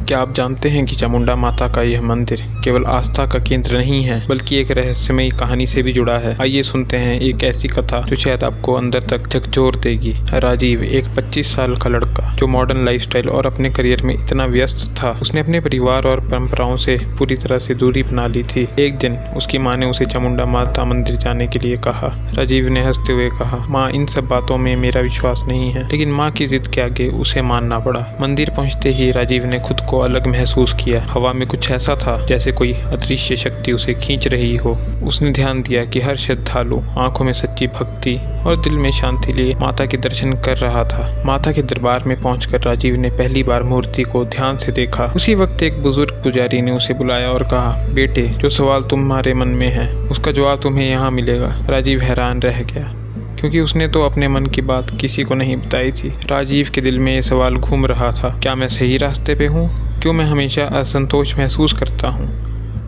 क्या आप जानते हैं कि चामुंडा माता का यह मंदिर केवल आस्था का केंद्र नहीं है बल्कि एक रहस्यमयी कहानी से भी जुड़ा है। आइए सुनते हैं एक ऐसी कथा जो शायद आपको अंदर तक झकझोर देगी। राजीव एक 25 साल का लड़का जो मॉडर्न लाइफस्टाइल और अपने करियर में इतना व्यस्त था, उसने अपने परिवार और परंपराओं से पूरी तरह से दूरी बना ली थी। एक दिन उसकी माँ ने उसे चामुंडा माता मंदिर जाने के लिए कहा। राजीव ने हंसते हुए कहा, माँ, इन सब बातों में मेरा विश्वास नहीं है। लेकिन माँ की जिद के आगे उसे मानना पड़ा। मंदिर पहुंचते ही राजीव ने खुद को अलग महसूस किया। हवा में कुछ ऐसा था जैसे कोई अदृश्य शक्ति उसे खींच रही हो। उसने ध्यान दिया कि हर श्रद्धालु आंखों में सच्ची भक्ति और दिल में शांति लिए माता के दर्शन कर रहा था। माता के दरबार में पहुंचकर राजीव ने पहली बार मूर्ति को ध्यान से देखा। उसी वक्त एक बुजुर्ग पुजारी ने उसे बुलाया और कहा, बेटे, जो सवाल तुम्हारे मन में है उसका जवाब तुम्हें यहाँ मिलेगा। राजीव हैरान रह गया क्योंकि उसने तो अपने मन की बात किसी को नहीं बताई थी। राजीव के दिल में ये सवाल घूम रहा था, क्या मैं सही रास्ते पे हूँ? क्यों मैं हमेशा असंतोष महसूस करता हूँ?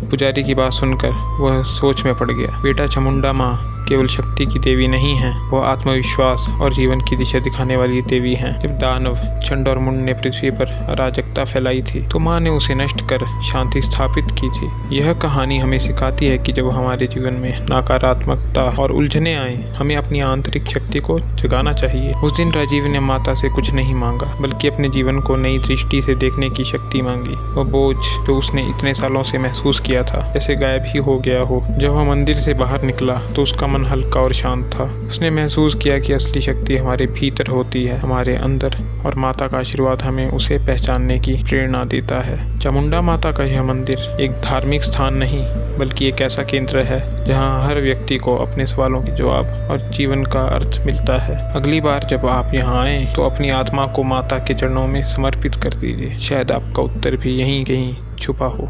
पुजारी की बात सुनकर वह सोच में पड़ गया। बेटा, चामुंडा माँ केवल शक्ति की देवी नहीं है, वह आत्मविश्वास और जीवन की दिशा दिखाने वाली देवी हैं। जब दानव, चंड और मुंड ने पृथ्वी पर अराजकता फैलाई थी तो माँ ने उसे नष्ट कर शांति स्थापित की थी। यह कहानी हमें सिखाती है कि जब हमारे जीवन में नकारात्मकता और उलझने आए, हमें अपनी आंतरिक शक्ति को जगाना चाहिए। उस दिन राजीव ने माता से कुछ नहीं मांगा बल्कि अपने जीवन को नई दृष्टि से देखने की शक्ति मांगी। वह बोझ जो उसने इतने सालों से महसूस किया था जैसे गायब ही हो गया हो। जब वह मंदिर से बाहर निकला तो उसका मन हल्का और शांत था। उसने महसूस किया कि असली शक्ति हमारे भीतर होती है, हमारे अंदर, और माता का आशीर्वाद हमें उसे पहचानने की प्रेरणा देता है। चामुंडा माता का यह मंदिर एक धार्मिक स्थान नहीं बल्कि एक ऐसा केंद्र है जहां हर व्यक्ति को अपने सवालों के जवाब और जीवन का अर्थ मिलता है। अगली बार जब आप यहाँ आए तो अपनी आत्मा को माता के चरणों में समर्पित कर दीजिए। शायद आपका उत्तर भी यहीं कहीं छुपा हो।